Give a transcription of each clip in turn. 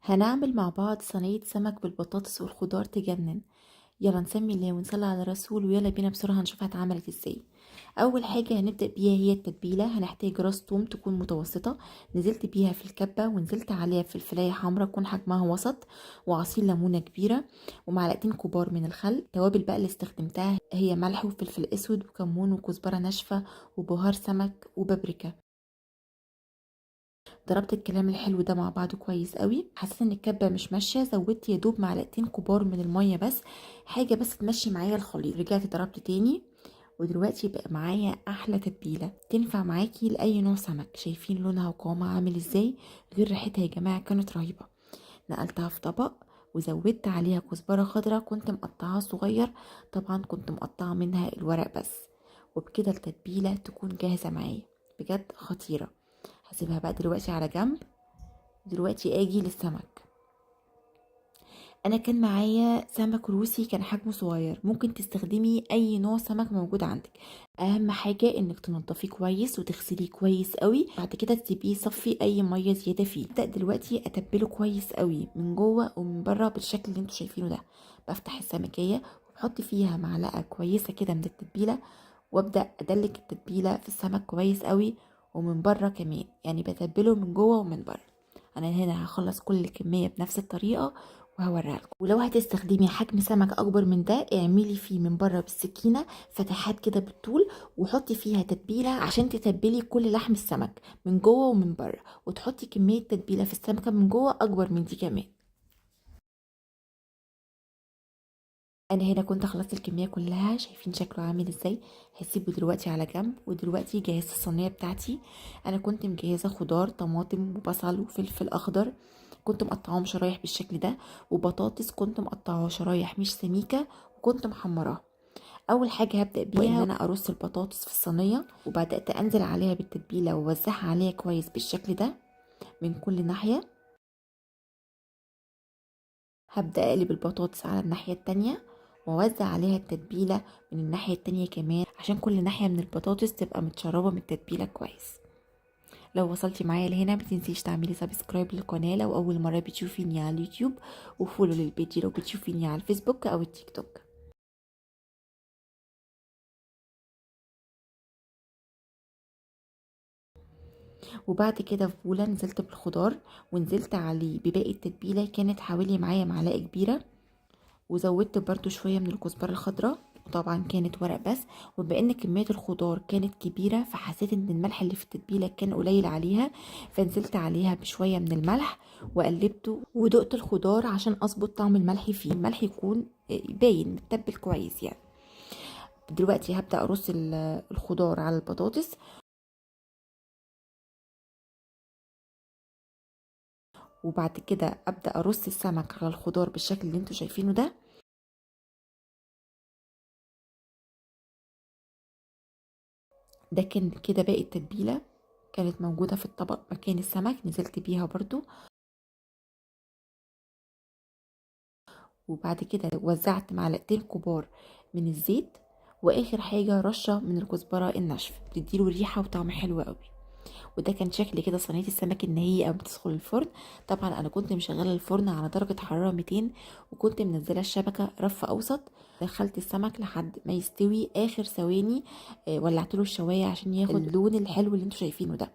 هنعمل مع بعض صينية سمك بالبطاطس والخضار تجنن. يلا نسمي الله ونصلي على الرسول ويلا بينا بسرعة نشوفها اتعملت ازاي. اول حاجة هنبدأ بيها هي التتبيلة. هنحتاج راس توم تكون متوسطة، نزلت بيها في الكبة ونزلت عليها فلفلاية حمرا تكون حجمها وسط، وعصير ليمونة كبيرة، ومعلقتين كبار من الخل. التوابل بقى اللي استخدمتها هي ملح وفلفل اسود وكمون وكزبرة ناشفة وبهار سمك وبابريكا. ضربت الكلام الحلو ده مع بعضه كويس قوي. حسيت ان الكبه مش ماشيه، زودت يا دوب معلقتين كبار من الميه بس، حاجه بس تمشي معايا الخليط. رجعت ضربت تاني، ودلوقتي بقى معايا احلى تتبيله تنفع معاكي لاي نوع سمك. شايفين لونها وقوامها عامل ازاي؟ غير ريحتها يا جماعه كانت رهيبه. نقلتها في طبق وزودت عليها كزبره خضراء كنت مقطعاها صغير، طبعا كنت مقطعه منها الورق بس. وبكده التتبيله تكون جاهزه معايا، بجد خطيره. هسيبها بقى دلوقتي على جنب. دلوقتي اجي للسمك. انا كان معايا سمك روسي كان حجمه صغير، ممكن تستخدمي اي نوع سمك موجود عندك. اهم حاجة انك تنضفيه كويس وتغسليه كويس قوي، بعد كده تسيبيه يصفي اي مية زيادة فيه. ابدأ دلوقتي اتبله كويس قوي من جوه ومن بره بالشكل اللي انتوا شايفينه ده. بفتح السمكية وبحط فيها معلقة كويسة كده من التتبيلة، وابدأ ادلك التتبيلة في السمك كويس قوي، ومن بره كمان، يعني بتبله من جوه ومن بره. انا هنا هخلص كل الكمية بنفس الطريقة وهوريها لكم. ولو هتستخدمي حجم سمك اكبر من ده، اعملي فيه من بره بالسكينة فتحات كده بالطول، وحطي فيها تتبيلة عشان تتبلي كل لحم السمك من جوه ومن بره، وتحطي كمية تتبيلة في السمكة من جوه اكبر من دي كمان. انا هنا كنت خلصت الكميه كلها، شايفين شكله عامل ازاي. هسيبه دلوقتي على جنب. ودلوقتي جهزت الصينيه بتاعتي. انا كنت مجهزه خضار طماطم وبصل وفلفل اخضر، كنت مقطعاهم شرايح بالشكل ده، وبطاطس كنت مقطعاها شرايح مش سميكه وكنت محمراها. اول حاجه هبدا بيها ان انا ارص البطاطس في الصينيه، وبدات انزل عليها بالتتبيله واوزعها عليها كويس بالشكل ده من كل ناحيه. هبدأ اقلب البطاطس على الناحية التانية، واوزع عليها التتبيلة من الناحية التانية كمان، عشان كل ناحية من البطاطس تبقى متشربة من التتبيلة كويس. لو وصلتي معايا لهنا متنسيش تعملي سبسكرايب للقناة لو اول مرة بتشوفيني على اليوتيوب، وفولو للبيج لو بتشوفيني على الفيسبوك او التيك توك. وبعد كده في بولة نزلت بالخضار، ونزلت عليه بباقي التتبيلة، كانت حوالي معايا معلقة كبيرة، وزودت برضو شوية من الكزبرة الخضراء، وطبعا كانت ورق بس. وبما ان كمية الخضار كانت كبيرة، فحسيت ان الملح اللي في التتبيلة كان قليل عليها، فنزلت عليها بشوية من الملح وقلبته، ودقت الخضار عشان اظبط طعم الملح فيه، الملح يكون باين متبل كويس يعني. دلوقتي هبدأ ارص الخضار على البطاطس، وبعد كده ابدأ ارص السمك على الخضار بالشكل اللي انتوا شايفينه ده. ده كان كده باقي التتبيلة كانت موجودة في الطبق مكان السمك، نزلت بيها برضو. وبعد كده وزعت معلقتين كبار من الزيت، واخر حاجة رشة من الكزبرة الناشفة بتديله ريحة وطعم حلو قوي. وده كان شكل كده صينية السمك النهائي قبل ما تدخل الفرن. طبعا انا كنت مشغله الفرن على درجة حرارة 200، وكنت منزله الشبكة رف اوسط. دخلت السمك لحد ما يستوي اخر ثواني، ولعت له الشوايه عشان ياخد اللون الحلو اللي انتوا شايفينه ده.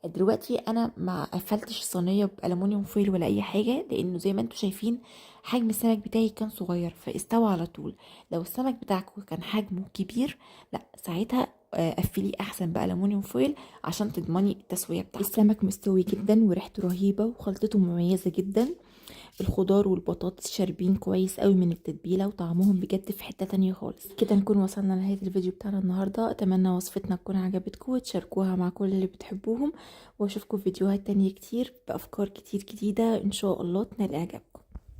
دلوقتي انا ما قفلتش الصينيه بالومنيوم فويل ولا اي حاجه، لانه زي ما انتم شايفين حجم السمك بتاعي كان صغير فاستوى على طول. لو السمك بتاعكم كان حجمه كبير، لا ساعتها قفليه احسن بالومنيوم فويل عشان تضمني التسويه بتاعته. السمك مستوي جدا وريحته رهيبه وخلطته مميزه جدا. الخضار والبطاطس شاربين كويس قوي من التتبيله، وطعمهم بجد في حته تانية خالص. كده نكون وصلنا لنهايه الفيديو بتاعنا النهارده. اتمنى وصفتنا تكون عجبتكم وتشاركوها مع كل اللي بتحبوهم، واشوفكم في فيديوهات تانية كتير بافكار كتير جديده ان شاء الله تنال اعجابكم.